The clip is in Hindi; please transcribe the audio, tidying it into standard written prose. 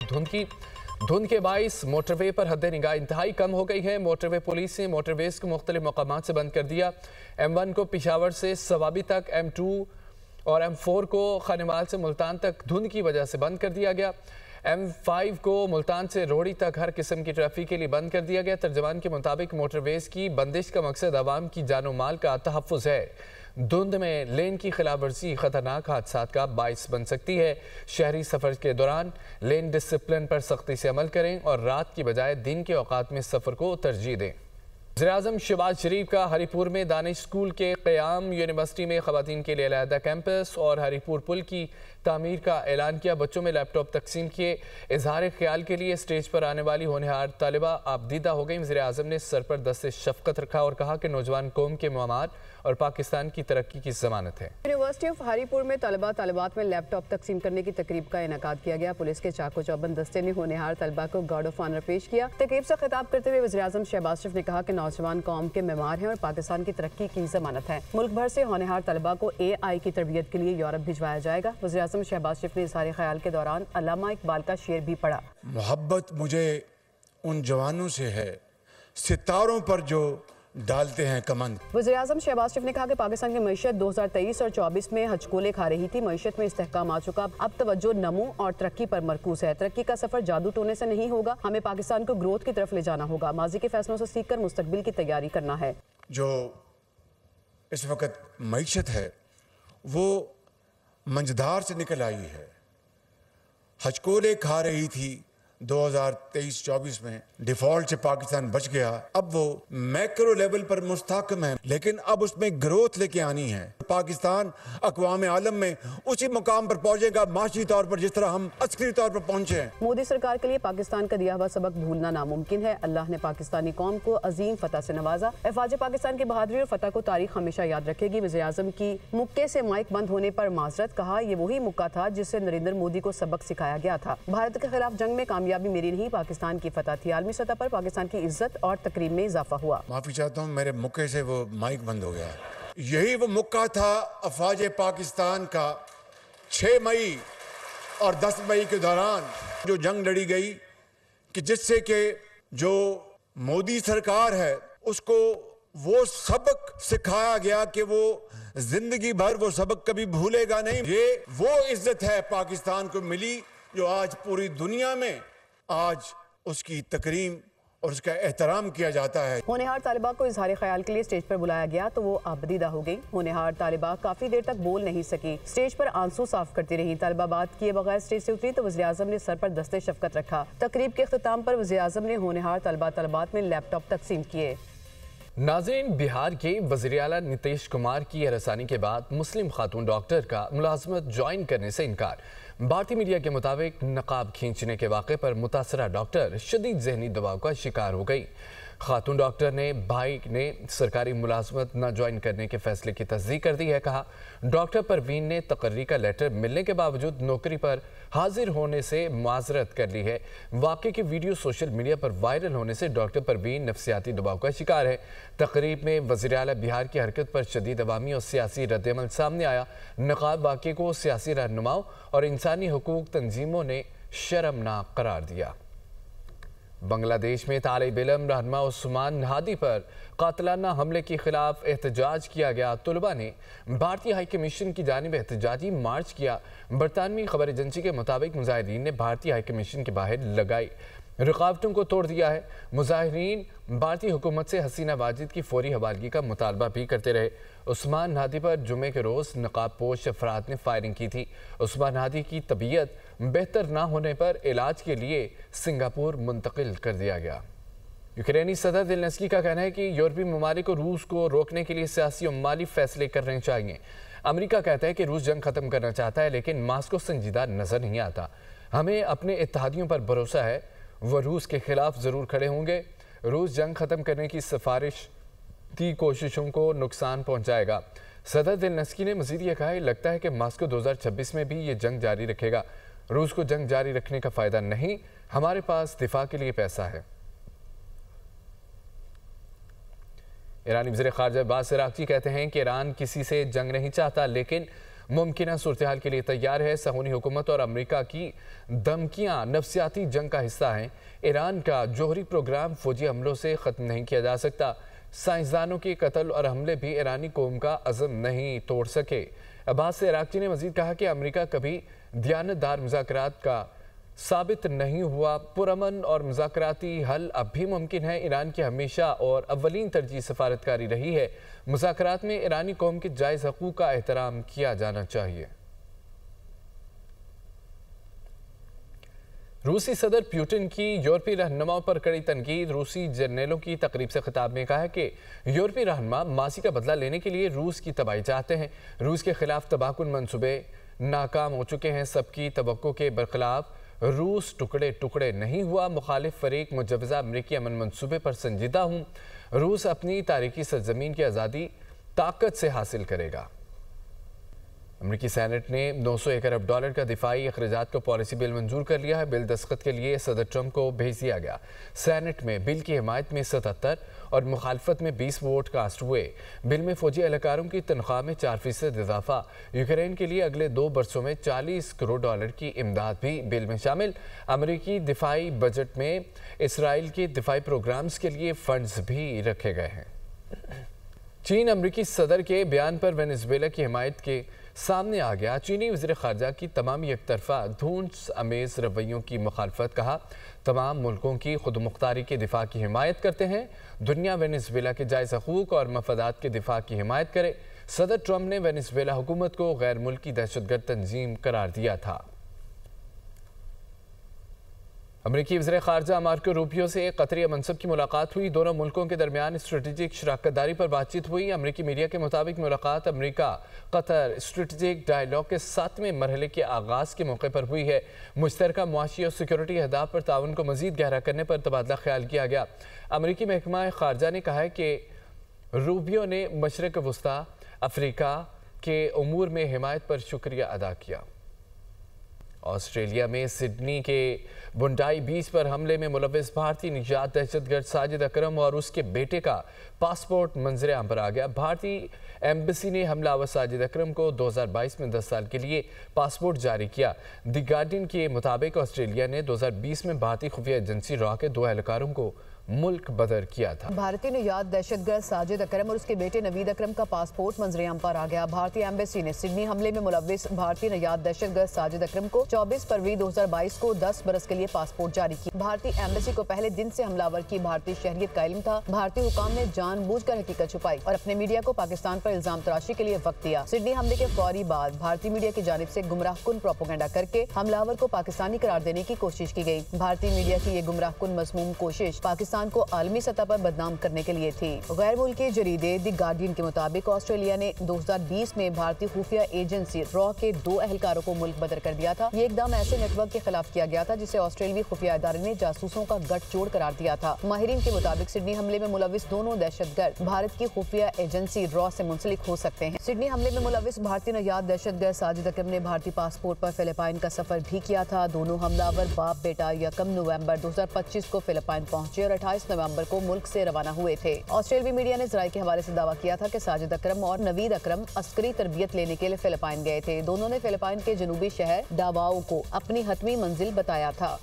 धुंध के बाइस मोटरवे पर हद निगाह इंतहाई कम हो गई है। मोटरवे पुलिस ने मोटरवेज को मुख्तलिफ मकामात से बंद कर दिया। M1 को पिशावर से सवाबी तक, M2 और M4 को खानेवाल से मुल्तान तक धुंध की वजह से बंद कर दिया गया। M5 को मुल्तान से रोहड़ी तक हर किस्म की ट्रैफिक के लिए बंद कर दिया गया। तर्जमान के मुताबिक मोटरवेज की बंदिश का मकसद आवाम की जानो माल का तहफ़्फ़ुज़ है। धुंध में लेन की खिलाफ वर्जी खतरनाक हादसात का बाइस बन सकती है। शहरी सफ़र के दौरान लेन डिसिप्लिन पर सख्ती से अमल करें और रात की बजाय दिन के औकात में सफ़र को तरजीह दें। वज़ीर-ए-आज़म शहबाज शरीफ का हरीपुर में दानिश स्कूल के क़याम, यूनिवर्सिटी में ख़वातीन के लिए अलहदा कैंपस और हरीपुर पुल की तामीर का ऐलान किया। बच्चों में लैपटॉप तकसीम किए। इजहार ख्याल के लिए स्टेज पर आने वाली होनहार तालिबा आबदीदा हो गई। वज़ीर-ए-आज़म ने सर पर दस्ते शफ़क़त रखा और कहा कि नौजवान कौम के मवाद और पाकिस्तान की तरक्की की ज़मानत है। यूनिवर्सिटी ऑफ हरीपुर में तालिबात में लैपटॉप तकसीम करने की तकरीब का इनेकाद किया गया। पुलिस के चाको चौबंद दस्ते ने होनहार तलबा को गार्ड ऑफ ऑनर पेश किया। तकरीब से खिताब करते हुए वज़ीर-ए-आज़म शहबाज शरीफ ने कहा कि नौजवान कौम के मेमार हैं और पाकिस्तान की तरक्की की ज़मानत है। मुल्क भर से होनहार तलबा को AI की तरबियत के लिए यूरोप भिजवाया जाएगा। वज़ीर-ए-आज़म शहबाज शरीफ ने इज़हार ख्याल के दौरान अल्लामा इकबाल का शेर भी पढ़ा। मोहब्बत मुझे उन जवानों से है सितारों पर जो डालते हैं कमंद। वज़ीर-ए-आज़म शहबाज शरीफ ने कहा कि पाकिस्तान की मईशत 2023 और 24 में हचकोले खा रही थी। मईशत में इस्तेहकाम आ चुका, अब तवज्जो नमू और तरक्की पर मरकूज है। तरक्की का सफर जादू टोने से नहीं होगा, हमें पाकिस्तान को ग्रोथ की तरफ ले जाना होगा। माजी के फैसलों से सीखकर मुस्तकबिल की तैयारी करना है। जो इस वक्त मईशत है वो मंझधार से निकल आई है, हचकोले खा रही थी। 2023-24 में डिफॉल्ट से पाकिस्तान बच गया। अब वो मैक्रो लेवल पर मुस्तहकम है, लेकिन अब उसमें ग्रोथ लेके आनी है। पाकिस्तान अक़वाम आलम में उसी मुकाम पर पहुंचेगा माशी तौर पर जिस तरह हम अस्करी तौर पर पहुंचे हैं। मोदी सरकार के लिए पाकिस्तान का दिया हुआ सबक भूलना नामुमकिन है। अल्लाह ने पाकिस्तानी कौम को अजीम फतह से नवाजा। अफवाज पाकिस्तान की बहादुरी और फतह को तारीख हमेशा याद रखेगी। वज़ीर-ए-आज़म की मुक्के से माइक बंद होने पर माजरत, कहा यह वही मुक्का था जिससे नरेंद्र मोदी को सबक सिखाया गया था। भारत के खिलाफ जंग में कामयाबी मेरी नहीं, पाकिस्तान की फतह थी। आलमी सतह पर पाकिस्तान की इज्जत और तकरीम में इजाफा हुआ। माफी चाहता हूँ, मेरे मुक्के से वो माइक बंद हो गया। यही वो मुक्का था अफवाज पाकिस्तान का 6 मई और 10 मई के दौरान जो जंग लड़ी गई, कि जिससे कि जो मोदी सरकार है उसको वो सबक सिखाया गया कि वो जिंदगी भर वो सबक कभी भूलेगा नहीं। ये वो इज्जत है पाकिस्तान को मिली जो आज पूरी दुनिया में आज उसकी तकरीम और उसका एहतराम किया जाता है। होनहार तालिबा को इजहार ख्याल के लिए स्टेज पर बुलाया गया तो वो आबदीदा हो गई। होनहार तालिबा काफी देर तक बोल नहीं सकी, स्टेज पर आंसू साफ करती रही। तालिबा बात किए बगैर स्टेज से उतरी तो वज़ीर-ए-आज़म ने सर पर दस्ते शफ़क़त रखा। तकरीब के अख्ताम पर वज़ीर-ए-आज़म ने होनहार तलबात में लैपटॉप तकसीम किए। नाज़रीन, बिहार के वज़ीर आला नीतीश कुमार की हरासानी के बाद मुस्लिम खातून डॉक्टर का मुलाजमत ज्वाइन करने से इनकार। भारतीय मीडिया के मुताबिक नकाब खींचने के वाक़े पर मुतासरा डॉक्टर शदीद ज़हनी दबाव का शिकार हो गई। खातून डॉक्टर ने भाई ने सरकारी मुलाजमत न ज्वाइन करने के फैसले की तस्दीक कर दी है। कहा, डॉक्टर परवीन ने तकर्री का लेटर मिलने के बावजूद नौकरी पर हाजिर होने से माजरत कर ली है। वाक़े की वीडियो सोशल मीडिया पर वायरल होने से डॉक्टर परवीन नफसियाती दबाव का शिकार है। तकरीब में वज़ीर आला बिहार की हरकत पर शदीद अवामी और सियासी रद्दअमल सामने आया। नकाब वाक़े को सियासी रहनुमाओं और इंसानी हकूक़ तंजीमों ने शर्मनाक करार दिया। बांग्लादेश में तालिब इल्म रहनुमा उस्मान हादी पर कातिलाना हमले के खिलाफ एहतजाज किया गया। तलबा ने भारतीय हाई कमीशन की जानिब एहतजाजी मार्च किया। बरतानवी खबर एजेंसी के मुताबिक मुजाहिरीन ने भारतीय हाई कमीशन के बाहर लगाई रुकावटों को तोड़ दिया है। मुजाहिरीन भारतीय हुकूमत से हसीना वाजिद की फौरी हवालगी का मुतालबा भी करते रहे। उस्मान हादी पर जुमे के रोज़ नकाबपोश अफराद ने फायरिंग की थी। उस्मान हादी की तबीयत बेहतर ना होने पर इलाज के लिए सिंगापुर मुंतकिल कर दिया गया। यूक्रेनी सदर ज़ेलेंस्की का कहना है कि यूरोपीय ममालिक को रूस को रोकने के लिए सियासी और माली फैसले करने चाहिए। अमेरिका कहता है कि रूस जंग खत्म करना चाहता है, लेकिन मास्को संजीदा नजर नहीं आता। हमें अपने इत्तेहादियों पर भरोसा है, वह रूस के खिलाफ ज़रूर खड़े होंगे। रूस जंग ख़त्म करने की सिफारिश की कोशिशों को नुकसान पहुंचाएगा। सदर ज़ेलेंस्की ने मज़ीद ये कहा, लगता है कि मास्को 2026 में भी ये जंग जारी रखेगा। रूस को जंग जारी रखने का फ़ायदा नहीं, हमारे पास दिफा के लिए पैसा है। ईरानी वज़ीर ख़ारिजा अब्बास अराग़ची कहते हैं कि ईरान किसी से जंग नहीं चाहता, लेकिन मुमकिन सूरत-ए-हाल के लिए तैयार है। सहूनी हुकूमत और अमेरिका की धमकियां नफसियाती जंग का हिस्सा हैं। ईरान का जोहरी प्रोग्राम फौजी हमलों से ख़त्म नहीं किया जा सकता। साइंसदानों के कत्ल और हमले भी ईरानी कौम का अज़म नहीं तोड़ सके। अब्बास इराक़ची ने मज़ीद कहा कि अमेरिका कभी दियानतदार मुज़ाकरात का साबित नहीं हुआ। पुरअमन और मुज़ाकराती हल अब भी मुमकिन है। ईरान की हमेशा और अव्वलीन तरजीह सफारतकारी रही है। मुज़ाकरात में ईरानी कौम के जायज़ हकूक़ का एहतराम किया जाना चाहिए। रूसी सदर पुतिन की यूरोपीय रहनुमाओं पर कड़ी तनकीद। रूसी जर्नलों की तकरीब से खिताब में कहा कि यूरोपीय रहनुमा माजी का बदला लेने के लिए रूस की तबाही चाहते हैं। रूस के खिलाफ तबाहकुन मंसूबे नाकाम हो चुके हैं। सबकी तवक्को के बरखिलाफ रूस टुकड़े टुकड़े नहीं हुआ। मुखालिफ फरीक मुजवज़ा अमरीकी अमन मंसूबे पर संजीदा हूँ। रूस अपनी तारीखी सरजमीन की आज़ादी ताकत से हासिल करेगा। अमरीकी सेनेट ने $901 अरब का दिफाई अखराजात का पॉलिसी बिल मंजूर कर लिया है। बिल दस्तखत के लिए सदर ट्रंप को भेज दिया गया। सेनेट में बिल की हिमायत में 77 और मुखालफत में 20 वोट कास्ट हुए। बिल में फौजी एहलकारों की तनख्वाह में 4% इजाफा। यूक्रेन के लिए अगले 2 बरसों में $40 करोड़ की इमदाद भी बिल में शामिल। अमरीकी दिफाई बजट में इसराइल के दिफाई प्रोग्राम्स के लिए फंड्स भी रखे गए हैं। चीन अमरीकी सदर के बयान पर वेनेजुएला की हिमायत के सामने आ गया। चीनी वज़ीर ख़ारजा की तमाम एक तरफा धूंस अमेज़ रवैयों की मुखालफत। कहा, तमाम मुल्कों की खुद मुख्तारी के दिफा की हिमायत करते हैं। दुनिया वेनेजुएला के जायज़ हकूक़ और मफादात के दिफा की हिमायत करे। सदर ट्रंप ने वेनेजुएला हुकूमत को गैर मुल्की दहशतगर्द तंजीम करार दिया था। अमरीकी वज़ीर ख़ारजा मार्को रूबियो से कतरी मनसब की मुलाकात हुई। दोनों मुल्कों के दरमियान स्ट्रेटेजिक शराकतदारी पर बातचीत हुई। अमरीकी मीडिया के मुताबिक मुलाकात अमरीका कतर स्ट्रेटेजिक डायलॉग के 7वें मरहले के आगाज़ के मौके पर हुई है। मुश्तरका मुआशी और सिक्योरिटी अहदाफ पर ताउन को मज़ीद गहरा करने पर तबादला ख्याल किया गया। अमरीकी महकमा ख़ारजा ने कहा है कि रूबियो ने मशरक़ वस्ता अफ्रीका के उमूर में हिमायत पर शुक्रिया अदा किया। ऑस्ट्रेलिया में सिडनी के बुंडाई बीच पर हमले में मुलव्विस भारतीय निजात दहशतगर्द साजिद अकरम और उसके बेटे का पासपोर्ट मंजर आम पर आ गया। भारतीय एम्बेसी ने हमलावर साजिद अकरम को 2022 में 10 साल के लिए पासपोर्ट जारी किया। द गार्डियन के मुताबिक ऑस्ट्रेलिया ने 2020 में भारतीय खुफिया एजेंसी रॉ के 2 एहलकारों को मुल्क बदर किया था। भारतीय निजात दहशतगर्द साजिद अकरम और उसके बेटे नवीद अकरम का पासपोर्ट मंजरेआम पर आ गया। भारतीय एम्बेसी ने सिडनी हमले में मुलव्विस भारतीय निजात दहशतगर्द साजिद अकरम को 24 फरवरी 2022 को 10 बरस के लिए पासपोर्ट जारी किया। भारतीय एम्बेसी को पहले दिन से हमलावर की भारतीय शहरियत का इल्म था। भारतीय हुकाम ने जानबूझकर हकीकत छुपाई और अपने मीडिया को पाकिस्तान पर इल्जाम तराशी के लिए वक्त दिया। सिडनी हमले के फौरी बाद भारतीय मीडिया की जानिब से गुमराहकुन प्रोपेगेंडा करके हमलावर को पाकिस्तानी करार देने की कोशिश की गई। भारतीय मीडिया की ये गुमराहकुन मज़मूम कोशिश पाकिस्तान को आलमी सतह पर बदनाम करने के लिए थी। गैर मुल्की जरीदे द गार्डियन के मुताबिक ऑस्ट्रेलिया ने 2020 में भारतीय खुफिया एजेंसी रॉ के 2 एहलकारों को मुल्क बदर कर दिया था। ये इकदाम ऐसे नेटवर्क के खिलाफ किया गया था जिसे ऑस्ट्रेलियाई खुफिया इदारे ने जासूसों का गठजोड़ करार दिया था। माहिरीन के मुताबिक सिडनी हमले में मुलव्विस दोनों दहशतगर्द भारत की खुफिया एजेंसी रॉ से मुंसलिक हो सकते हैं। सिडनी हमले में मुलव्विस भारतीय निजात दहशतगर्द साजिद अकरम ने भारतीय पासपोर्ट पर फिलिपाइन का सफर भी किया था। दोनों हमलावर बाप बेटा 1 नवंबर 2025 को फिलिपाइन पहुंचे और 28 नवंबर को मुल्क से रवाना हुए थे। ऑस्ट्रेलियाई मीडिया ने ज़राए के हवाले से दावा किया था कि साजिद अकरम और नवीद अकरम अस्करी तरबियत लेने के लिए फिलिपाइन गए थे। दोनों ने फिलिपाइन के जनूबी शहर डावाओ को अपनी हतमी मंजिल बताया था।